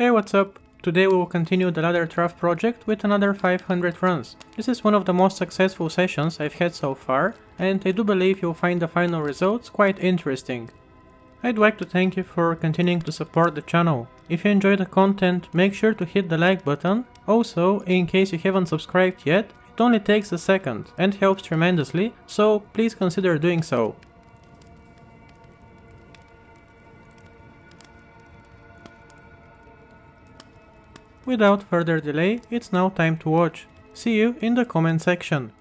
Hey, what's up? Today we will continue the ladder Trav project with another 500 runs. This is one of the most successful sessions I've had so far, and I do believe you'll find the final results quite interesting. I'd like to thank you for continuing to support the channel. If you enjoy the content, make sure to hit the like button. Also, in case you haven't subscribed yet, it only takes a second and helps tremendously, so please consider doing so. Without further delay, it's now time to watch. See you in the comment section.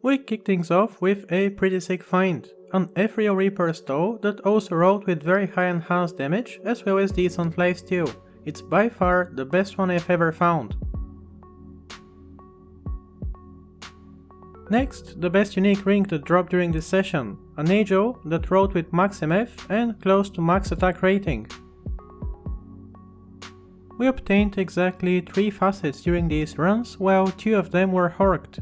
We kick things off with a pretty sick find, an Ethereal Reaper stole that also rolled with very high enhanced damage as well as decent lifesteal. It's by far the best one I've ever found. Next, the best unique ring that dropped during this session, an Angel that rolled with max MF and close to max attack rating. We obtained exactly 3 facets during these runs, while 2 of them were horked.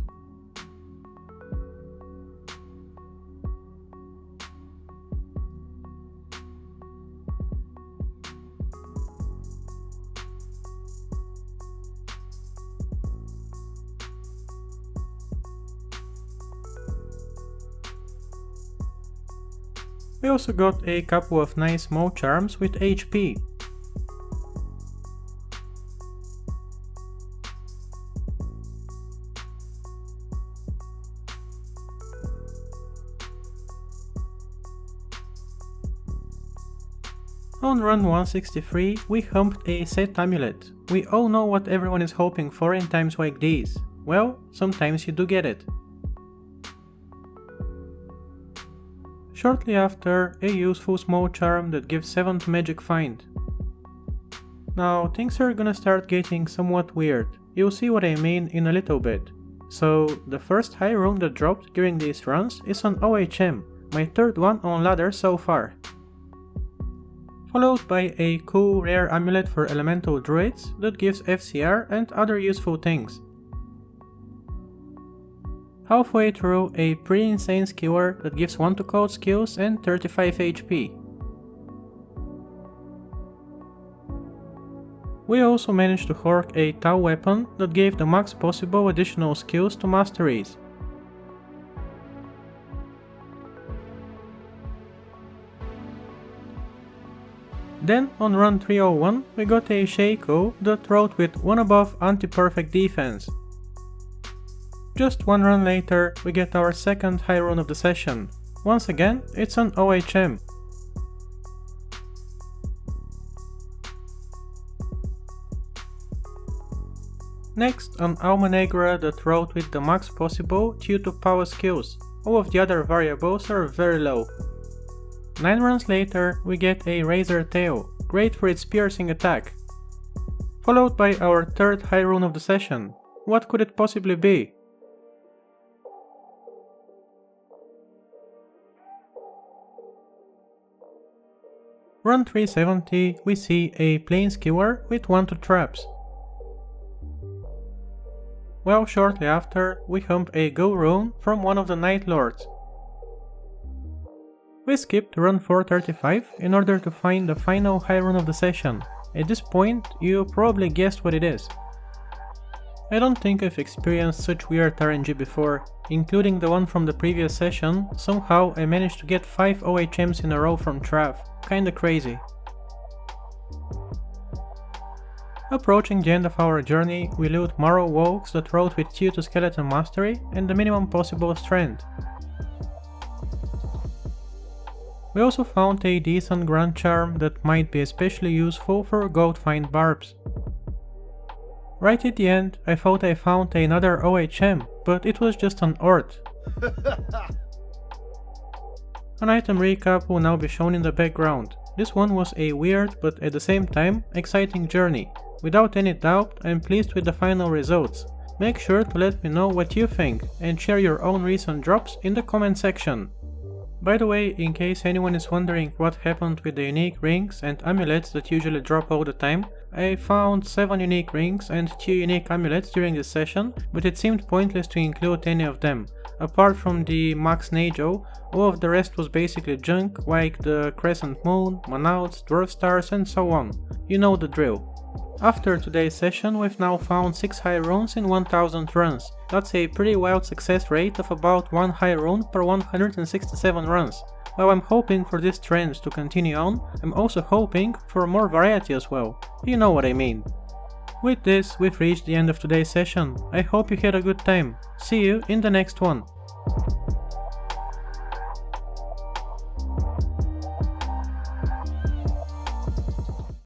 We also got a couple of nice small charms with HP. On run 163, we humped a set amulet. We all know what everyone is hoping for in times like these. Well, sometimes you do get it. Shortly after, a useful small charm that gives 7th magic find. Now things are gonna start getting somewhat weird, you'll see what I mean in a little bit. So the first high rune that dropped during these runs is an OHM, my 3rd one on ladder so far. Followed by a cool rare amulet for elemental druids that gives FCR and other useful things. Halfway through, a pretty insane skiller that gives 1 to cold skills and 35 HP. We also managed to hork a Tau weapon that gave the max possible additional skills to masteries. Then on run 301 we got a Shaco that rolled with 1 above anti-perfect defense. Just 1 run later, we get our 2nd high rune of the session. Once again, it's an OHM. Next, an Alma Negra that rolled with the max possible due to power skills. All of the other variables are very low. 9 runs later, we get a Razor Tail, great for its piercing attack. Followed by our 3rd high rune of the session. What could it possibly be? Run 370, we see a plain skiller with 1 to traps. Well, shortly after, we hump a go rune from one of the Night Lords. We skipped run 435 in order to find the final high rune of the session. At this point, you probably guessed what it is. I don't think I've experienced such weird RNG before, including the one from the previous session. Somehow I managed to get 5 OHMs in a row from Trav, kinda crazy. Approaching the end of our journey, we loot Marrow Walks that rolled with 2 to Skeleton Mastery and the minimum possible strength. We also found a decent Grand Charm that might be especially useful for Gold Find Barbs. Right at the end, I thought I found another OHM, but it was just an Ort. An item recap will now be shown in the background. This one was a weird but at the same time exciting journey. Without any doubt, I'm pleased with the final results. Make sure to let me know what you think and share your own recent drops in the comment section. By the way, in case anyone is wondering what happened with the unique rings and amulets that usually drop all the time, I found 7 unique rings and 2 unique amulets during this session, but it seemed pointless to include any of them. Apart from the Max Najo, all of the rest was basically junk, like the Crescent Moon, Manauts, Dwarf Stars and so on. You know the drill. After today's session, we've now found 6 high runes in 1000 runs. That's a pretty wild success rate of about 1 high rune per 167 runs. While I'm hoping for this trend to continue on, I'm also hoping for more variety as well. You know what I mean. With this, we've reached the end of today's session. I hope you had a good time. See you in the next one.